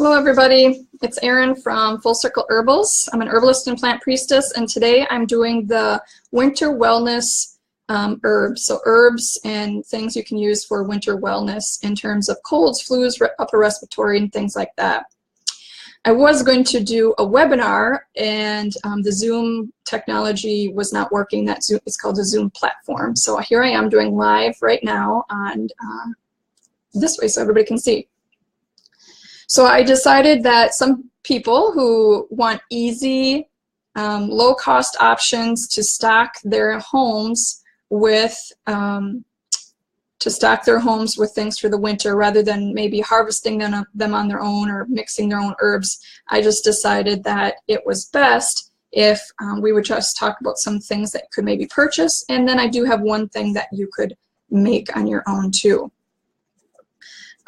Hello everybody, it's Erin from Full Circle Herbals. I'm an herbalist and plant priestess, and today I'm doing the winter wellness herbs. So herbs and things you can use for winter wellness in terms of colds, flus, upper respiratory, and things like that. I was going to do a webinar, and the Zoom technology was not working. It's called a Zoom platform. So here I am doing live right now on this way so everybody can see. So I decided that some people who want easy, low-cost options to stock their homes with things for the winter, rather than maybe harvesting them on their own or mixing their own herbs, I just decided that it was best if we would just talk about some things that you could maybe purchase, and then I do have one thing that you could make on your own too.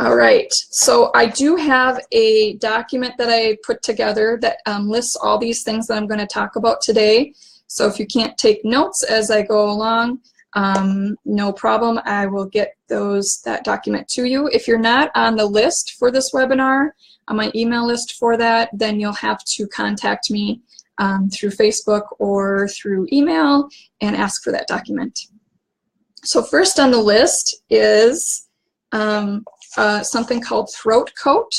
All right, so I do have a document that I put together that lists all these things that I'm going to talk about today. So if you can't take notes as I go along, no problem. I will get that document to you. If you're not on the list for this webinar, on my email list for that, then you'll have to contact me through Facebook or through email and ask for that document. So first on the list is something called Throat Coat.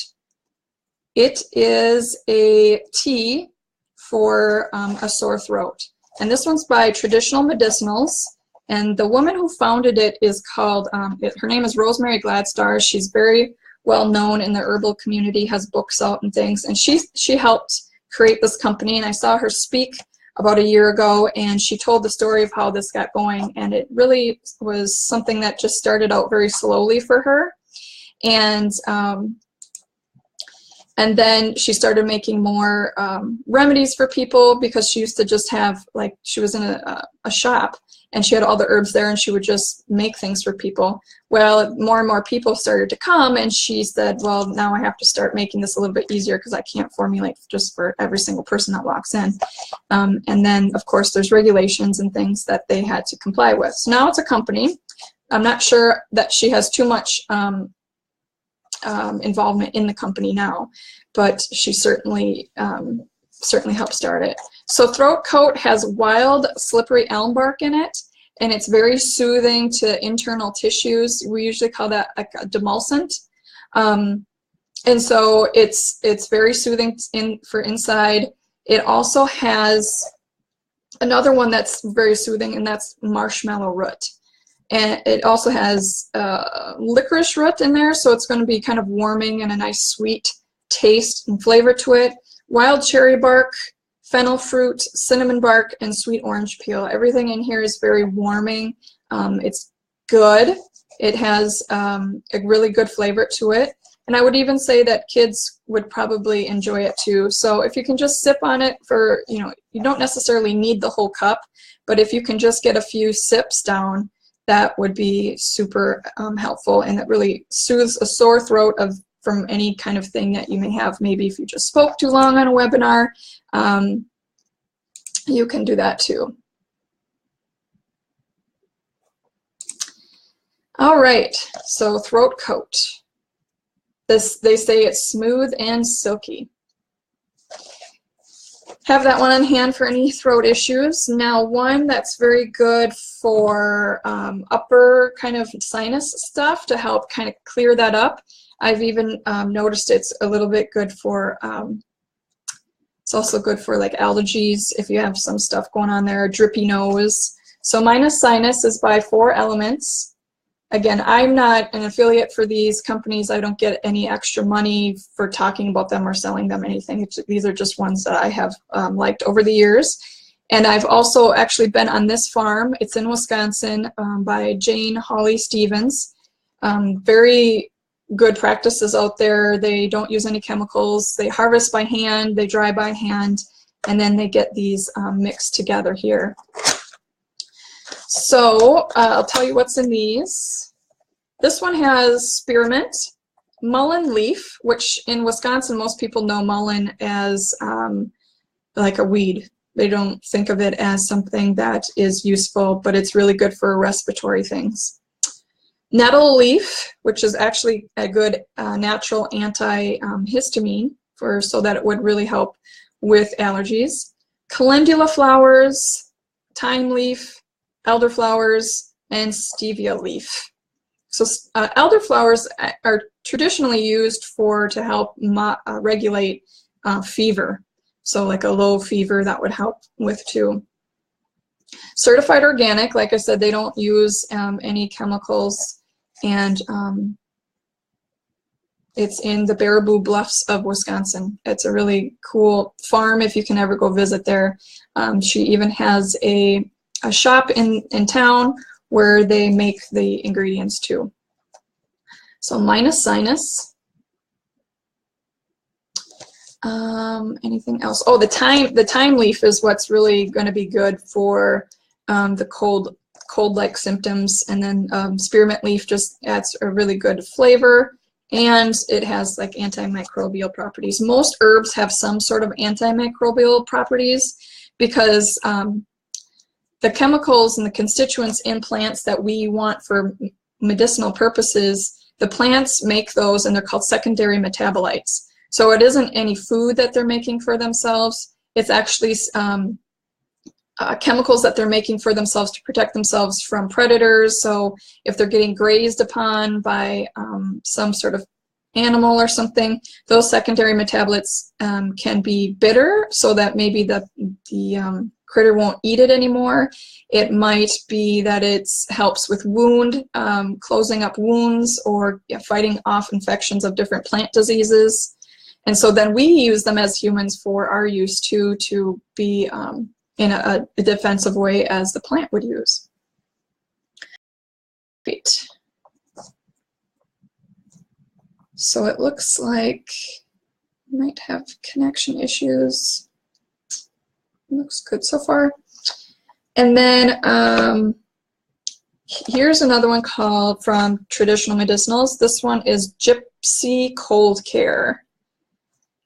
It is a tea for a sore throat. And this one's by Traditional Medicinals. And the woman who founded it is called, her name is Rosemary Gladstar. She's very well known in the herbal community, has books out and things. And she helped create this company. And I saw her speak about a year ago, and she told the story of how this got going. And it really was something that just started out very slowly for her. And then she started making more remedies for people, because she used to just have, like, she was in a shop and she had all the herbs there, and she would just make things for people. Well, more and more people started to come, and she said, well, now I have to start making this a little bit easier, because I can't formulate just for every single person that walks in. And then, of course, there's regulations and things that they had to comply with. So now it's a company. I'm not sure that she has too much involvement in the company now, but she certainly helped start it. So Throat Coat has wild slippery elm bark in it, and it's very soothing to internal tissues. We usually call that like a demulcent, and so it's very soothing for inside. It also has another one that's very soothing, and that's marshmallow root. And it also has licorice root in there, so it's going to be kind of warming and a nice sweet taste and flavor to it. Wild cherry bark, fennel fruit, cinnamon bark, and sweet orange peel. Everything in here is very warming. It's good. It has a really good flavor to it. And I would even say that kids would probably enjoy it too. So if you can just sip on it for, you don't necessarily need the whole cup, but if you can just get a few sips down, that would be super helpful, and it really soothes a sore throat from any kind of thing that you may have. Maybe if you just spoke too long on a webinar, you can do that too. All right, so Throat Coat. They say it's smooth and silky. Have that one on hand for any throat issues. Now, one that's very good for upper kind of sinus stuff, to help kind of clear that up. I've even noticed it's a little bit good for, it's also good for like allergies, if you have some stuff going on there, drippy nose. So Minus Sinus is by 4 Elements. Again, I'm not an affiliate for these companies. I don't get any extra money for talking about them or selling them anything. These are just ones that I have liked over the years. And I've also actually been on this farm. It's in Wisconsin, by Jane Hawley Stevens. Very good practices out there. They don't use any chemicals. They harvest by hand, they dry by hand, and then they get these mixed together here. So I'll tell you what's in these. This one has spearmint, mullein leaf, which in Wisconsin most people know mullein as like a weed. They don't think of it as something that is useful, but it's really good for respiratory things. Nettle leaf, which is actually a good natural antihistamine so that it would really help with allergies. Calendula flowers, thyme leaf, elderflowers, and stevia leaf. So elderflowers are traditionally used to help regulate fever. So like a low fever, that would help with too. Certified organic, like I said, they don't use any chemicals, and it's in the Baraboo Bluffs of Wisconsin. It's a really cool farm if you can ever go visit there. She even has a shop in town where they make the ingredients too. So minus Sinus. Anything else? Oh, the thyme leaf is what's really going to be good for the cold-like symptoms, and then spearmint leaf just adds a really good flavor, and it has like antimicrobial properties. Most herbs have some sort of antimicrobial properties because the chemicals and the constituents in plants that we want for medicinal purposes, the plants make those, and they're called secondary metabolites. So it isn't any food that they're making for themselves. It's actually chemicals that they're making for themselves to protect themselves from predators. So if they're getting grazed upon by some sort of animal or something, those secondary metabolites can be bitter, so that maybe the critter won't eat it anymore. It might be that it helps with closing up wounds, or fighting off infections of different plant diseases. And so then we use them as humans for our use too, to be in a defensive way as the plant would use. Great. So it looks like we might have connection issues. Looks good so far. And then here's another one from Traditional Medicinals. This one is Gypsy Cold Care.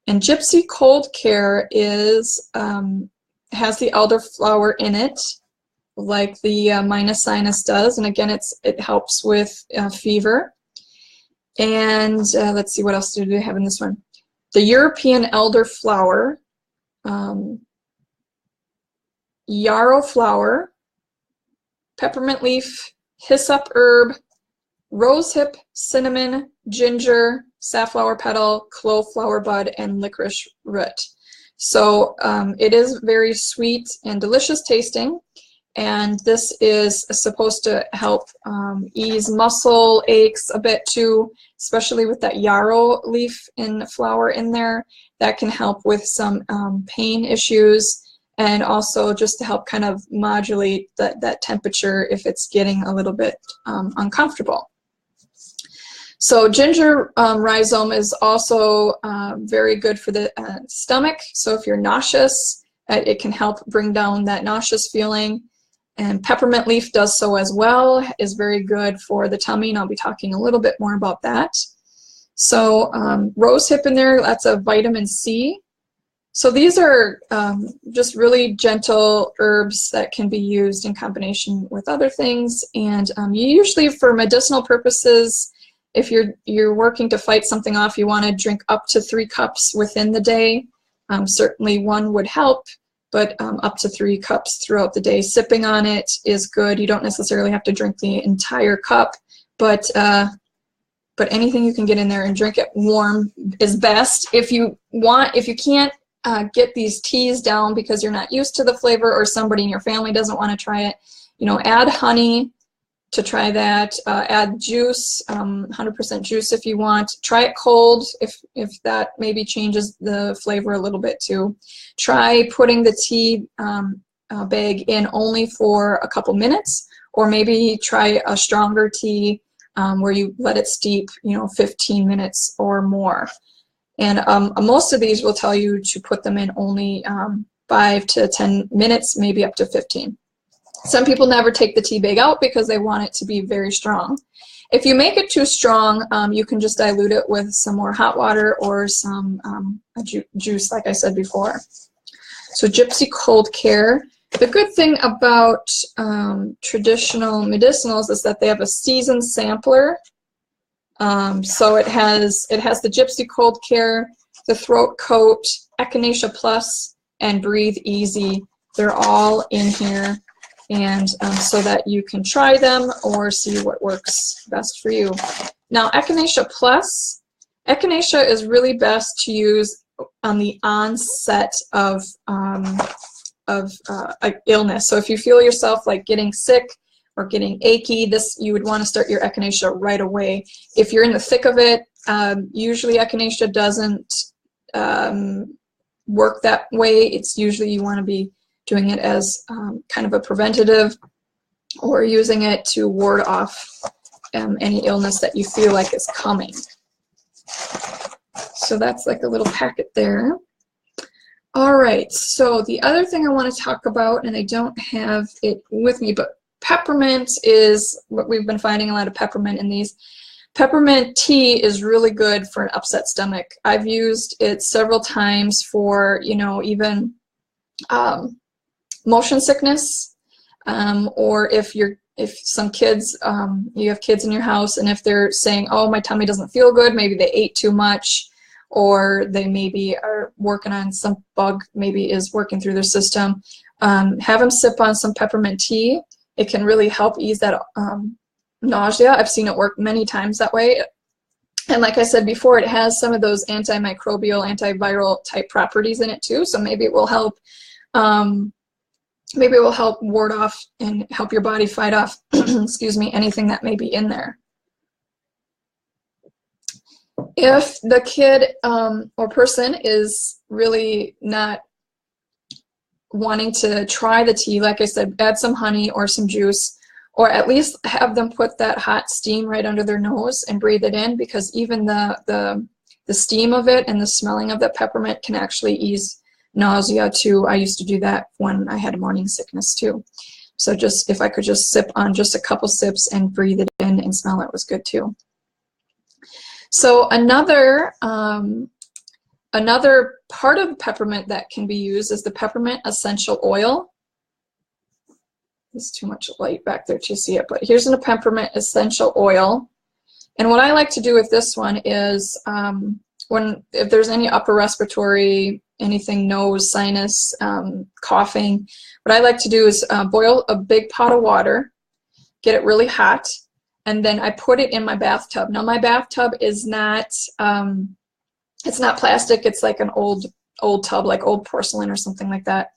And Gypsy Cold Care is has the elderflower in it, like the minus Sinus does. And again, it helps with fever. And let's see, what else do they have in this one? The European elderflower, yarrow flower, peppermint leaf, hyssop herb, rosehip, cinnamon, ginger, safflower petal, clove flower bud, and licorice root. So it is very sweet and delicious tasting, and this is supposed to help ease muscle aches a bit too, especially with that yarrow leaf flower in there. That can help with some pain issues, and also just to help kind of modulate that temperature if it's getting a little bit uncomfortable. So ginger rhizome is also very good for the stomach. So if you're nauseous, it can help bring down that nauseous feeling. And peppermint leaf does so as well, is very good for the tummy, and I'll be talking a little bit more about that. So rosehip in there, that's a vitamin C. So these are just really gentle herbs that can be used in combination with other things. And you usually, for medicinal purposes, if you're working to fight something off, you want to drink up to 3 cups within the day. Certainly 1 would help, but up to 3 cups throughout the day. Sipping on it is good. You don't necessarily have to drink the entire cup, but anything you can get in there and drink it warm is best. If you can't get these teas down because you're not used to the flavor, or somebody in your family doesn't want to try it, add honey to try that. Add juice, 100% juice if you want. Try it cold if that maybe changes the flavor a little bit too. Try putting the tea bag in only for a couple minutes, or maybe try a stronger tea where you let it steep 15 minutes or more. And most of these will tell you to put them in only 5 to 10 minutes, maybe up to 15. Some people never take the tea bag out because they want it to be very strong. If you make it too strong, you can just dilute it with some more hot water or some juice, like I said before. So Gypsy Cold Care. The good thing about traditional medicinals is that they have a seasoned sampler. So it has the Gypsy Cold Care, the Throat Coat, Echinacea Plus, and Breathe Easy. They're all in here, and so that you can try them or see what works best for you. Now, Echinacea Plus, Echinacea is really best to use on the onset of illness. So if you feel yourself like getting sick or getting achy, you would want to start your Echinacea right away. If you're in the thick of it, usually Echinacea doesn't work that way. It's usually you want to be doing it as kind of a preventative, or using it to ward off any illness that you feel like is coming. So that's like a little packet there. All right, so the other thing I want to talk about, and I don't have it with me, but peppermint is what we've been finding, a lot of peppermint in these. Peppermint tea is really good for an upset stomach. I've used it several times for, you know, even motion sickness, or if some kids, you have kids in your house, and if they're saying, oh, my tummy doesn't feel good, maybe they ate too much, or they maybe are working on some bug, maybe is working through their system, have them sip on some peppermint tea. It can really help ease that nausea. I've seen it work many times that way. And like I said before, it has some of those antimicrobial, antiviral type properties in it too, so maybe it will help ward off and help your body fight off excuse me, anything that may be in there. If the kid or person is really not wanting to try the tea, like I said, add some honey or some juice, or at least have them put that hot steam right under their nose and breathe it in, because even the steam of it and the smelling of the peppermint can actually ease nausea too. I used to do that when I had morning sickness too. So just if I could just sip on just a couple sips and breathe it in and smell it was good too. So another part of peppermint that can be used is the peppermint essential oil. There's too much light back there to see it, but here's a peppermint essential oil. And what I like to do with this one is if there's any upper respiratory, anything, nose, sinus, coughing, what I like to do is boil a big pot of water, get it really hot, and then I put it in my bathtub. Now my bathtub is not, it's not plastic, it's like an old tub, like old porcelain or something like that.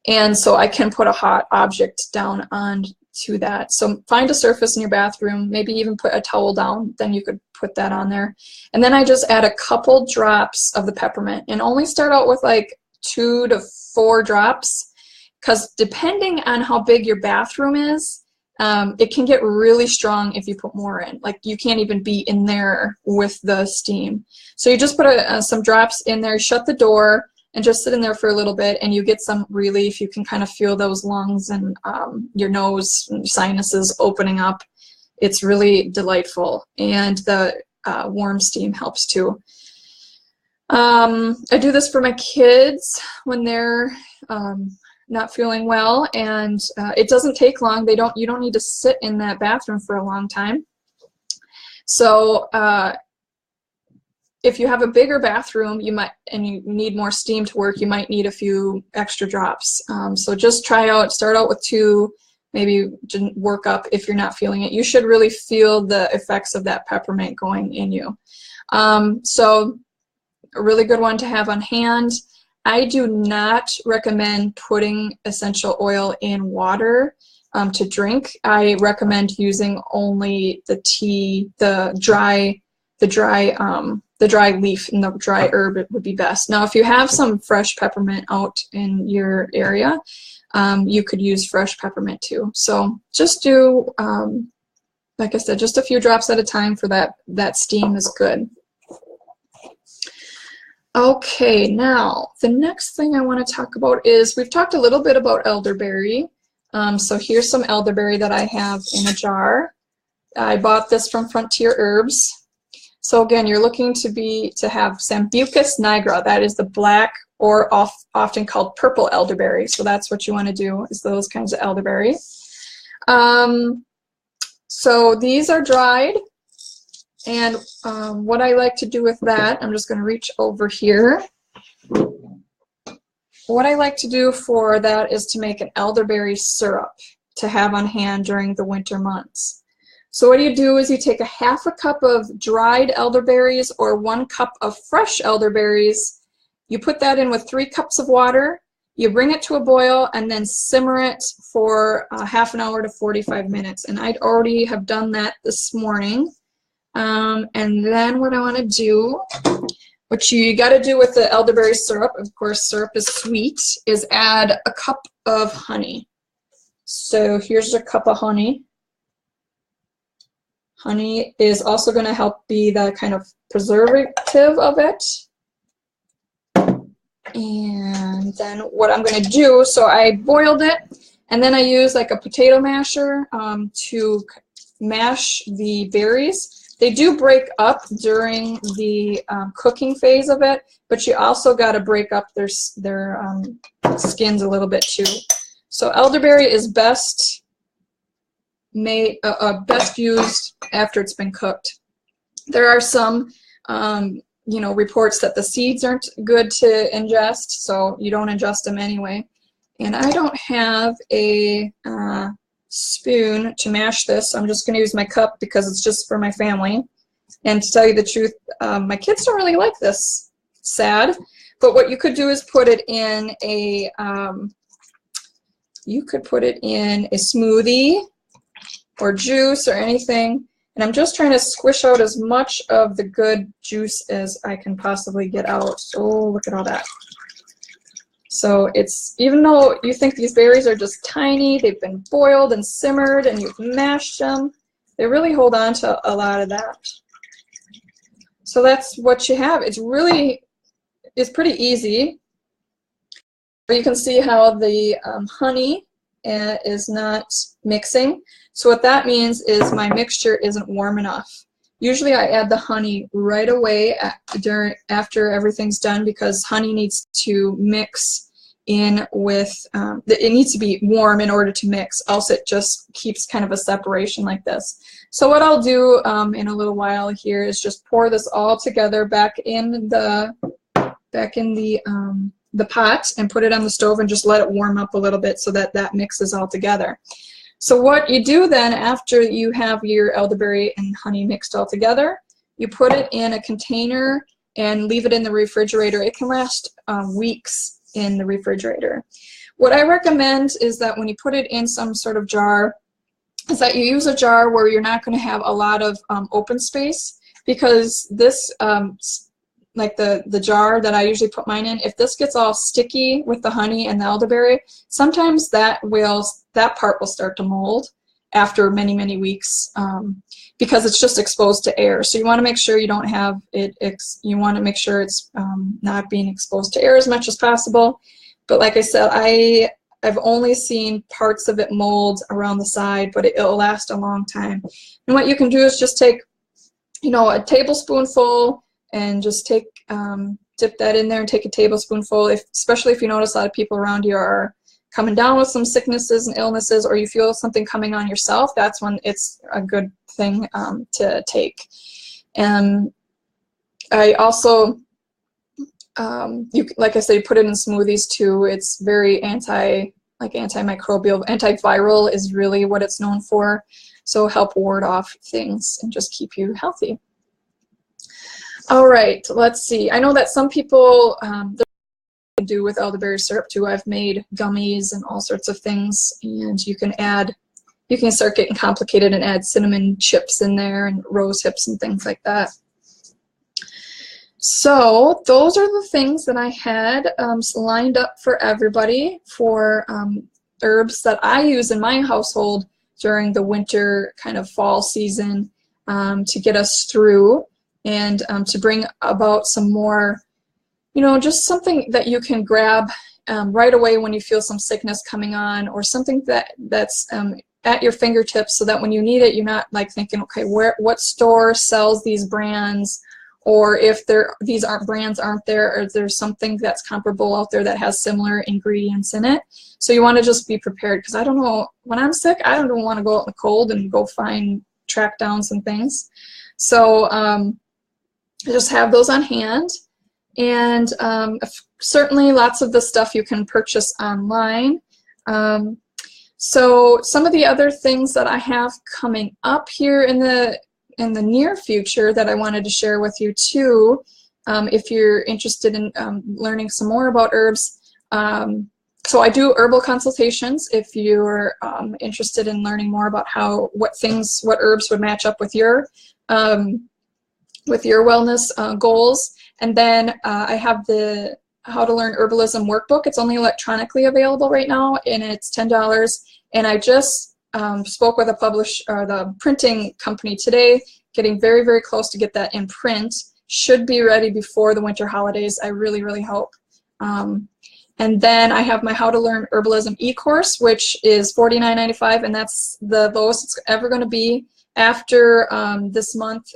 And so I can put a hot object down onto that. So find a surface in your bathroom, maybe even put a towel down, then you could put that on there. And then I just add a couple drops of the peppermint, and only start out with like 2 to 4 drops, because depending on how big your bathroom is, it can get really strong if you put more in. Like you can't even be in there with the steam. So you just put some drops in there, shut the door, and just sit in there for a little bit, and you get some relief. You can kind of feel those lungs and your nose and sinuses opening up. It's really delightful, and the warm steam helps too. I do this for my kids when they're not feeling well, and it doesn't take long. You don't need to sit in that bathroom for a long time. So if you have a bigger bathroom, and you need more steam to work, you might need a few extra drops. So just start out with 2, maybe work up if you're not feeling it. You should really feel the effects of that peppermint going in you. So a really good one to have on hand. I do not recommend putting essential oil in water to drink. I recommend using only the tea, the dry leaf and the dry herb. It would be best. Now, if you have some fresh peppermint out in your area, you could use fresh peppermint too. So just do, like I said, just a few drops at a time for that steam is good. Okay, now the next thing I want to talk about is, we've talked a little bit about elderberry. So here's some elderberry that I have in a jar. I bought this from Frontier Herbs. So again, you're looking to have Sambucus nigra. That is the black or often called purple elderberry. So that's what you want to do, is those kinds of elderberry. So these are dried, and what I like to do with that, I'm just going to reach over here. What I like to do for that is to make an elderberry syrup to have on hand during the winter months. So what you do is you take a half a cup of dried elderberries or 1 cup of fresh elderberries. You put that in with 3 cups of water. You bring it to a boil and then simmer it for half an hour to 45 minutes. And I'd already have done that this morning. And then what I want to do, what you got to do with the elderberry syrup, of course syrup is sweet, is add a cup of honey. So here's a cup of honey. Honey is also going to help be the kind of preservative of it. And then what I'm going to do, so I boiled it, and then I use like a potato masher to mash the berries. They do break up during the cooking phase of it, but you also got to break up their skins a little bit too. So elderberry is best used after it's been cooked. There are some you know, reports that the seeds aren't good to ingest, so you don't ingest them anyway. And I don't have a spoon to mash this, so I'm just going to use my cup because it's just for my family. And to tell you the truth, my kids don't really like this. Sad. But what you could do is put it in a smoothie or juice or anything. And I'm just trying to squish out as much of the good juice as I can possibly get out. Oh, look at all that. So it's, even though you think these berries are just tiny, they've been boiled and simmered and you've mashed them, they really hold on to a lot of that. So that's what you have. It's pretty easy. But you can see how the honey is not mixing. So what that means is my mixture isn't warm enough. Usually I add the honey right away after everything's done, because honey needs to mix in with, it needs to be warm in order to mix, else it just keeps kind of a separation like this. So what I'll do in a little while here is just pour this all together back in the pot and put it on the stove and just let it warm up a little bit so that that mixes all together. So what you do then, after you have your elderberry and honey mixed all together, you put it in a container and leave it in the refrigerator. It can last weeks in the refrigerator. What I recommend is that when you put it in some sort of jar, is that you use a jar where you're not going to have a lot of open space, because this like the jar that I usually put mine in, if this gets all sticky with the honey and the elderberry, sometimes that part will start to mold after many, many weeks because it's just exposed to air. So you want to make sure you don't have it, you want to make sure it's not being exposed to air as much as possible. But like I said, I've only seen parts of it mold around the side, but it'll last a long time. And what you can do is just take, you know, a tablespoonful and just take dip that in there and take a tablespoonful, especially if you notice a lot of people around you are coming down with some sicknesses and illnesses, or you feel something coming on yourself. That's when it's a good thing to take. And I also, like I said, you put it in smoothies too. It's very antimicrobial, antiviral is really what it's known for. So help ward off things and just keep you healthy. All right, let's see. I know that some people do with elderberry syrup too. I've made gummies and all sorts of things, and you can start getting complicated and add cinnamon chips in there and rose hips and things like that. So those are the things that I had lined up for everybody for herbs that I use in my household during the winter kind of fall season to get us through, and to bring about some more, you know, just something that you can grab right away when you feel some sickness coming on, or something that's at your fingertips, so that when you need it, you're not like thinking, okay, what store sells these brands, or if these brands aren't there, or there's something that's comparable out there that has similar ingredients in it. So you want to just be prepared, because I don't know, when I'm sick, I don't want to go out in the cold and go track down some things. So just have those on hand. And certainly lots of the stuff you can purchase online. So some of the other things that I have coming up here in the near future that I wanted to share with you too, if you're interested in learning some more about herbs. So I do herbal consultations if you're interested in learning more about what herbs would match up with your wellness goals. And then I have the How to Learn Herbalism workbook. It's only electronically available right now, and it's $10. And I just spoke with the printing company today, getting very, very close to get that in print. Should be ready before the winter holidays, I really, really hope. And then I have my How to Learn Herbalism e-course, which is $49.95, and that's the lowest it's ever going to be. After this month,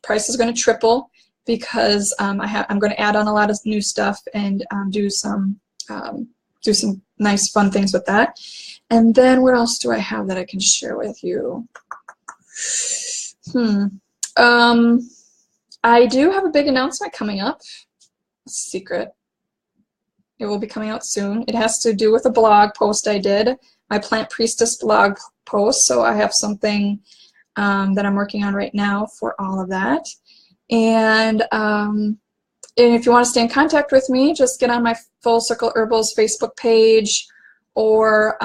price is going to triple, because I'm going to add on a lot of new stuff and do some nice fun things with that. And then what else do I have that I can share with you? I do have a big announcement coming up. It's a secret. It will be coming out soon. It has to do with a blog post I did, my Plant Priestess blog post. So I have something that I'm working on right now for all of that. And if you want to stay in contact with me, just get on my Full Circle Herbals Facebook page, or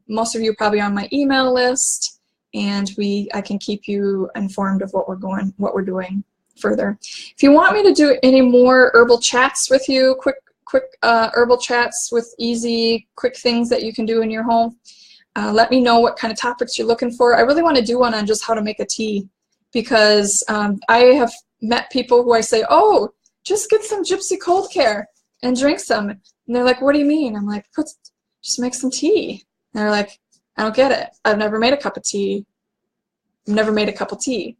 most of you are probably on my email list, and I can keep you informed of what we're doing further. If you want me to do any more herbal chats with you, quick herbal chats with easy, quick things that you can do in your home, let me know what kind of topics you're looking for. I really want to do one on just how to make a tea, because I have met people who I say, oh, just get some Gypsy cold care and drink some. And they're like, what do you mean? I'm like, just make some tea. And they're like, I don't get it. I've never made a cup of tea. I've never made a cup of tea.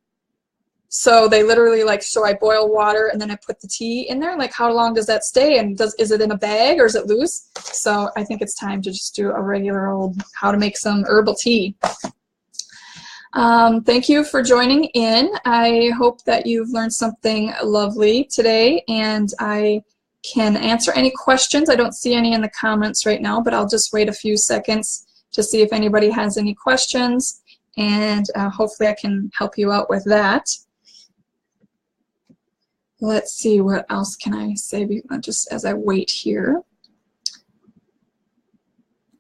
So they literally so I boil water and then I put the tea in there. Like, how long does that stay? And is it in a bag or is it loose? So I think it's time to just do a regular old how to make some herbal tea. Thank you for joining in. I hope that you've learned something lovely today, and I can answer any questions. I don't see any in the comments right now, but I'll just wait a few seconds to see if anybody has any questions, and hopefully I can help you out with that. Let's see, what else can I say just as I wait here.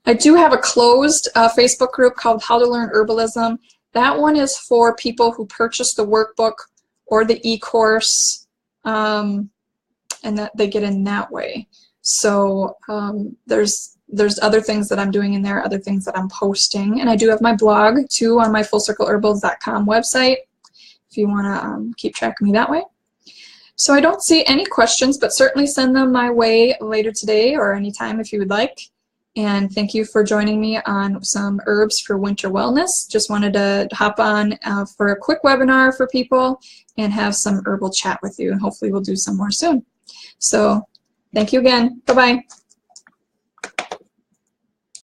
I do have a closed Facebook group called How to Learn Herbalism. That one is for people who purchase the workbook or the e-course, and that they get in that way. So there's other things that I'm doing in there, other things that I'm posting, and I do have my blog too on my fullcircleherbals.com website if you want to keep track of me that way. So I don't see any questions, but certainly send them my way later today or anytime if you would like. And thank you for joining me on some herbs for winter wellness. Just wanted to hop on for a quick webinar for people and have some herbal chat with you, and hopefully we'll do some more soon. So thank you again. Bye-bye.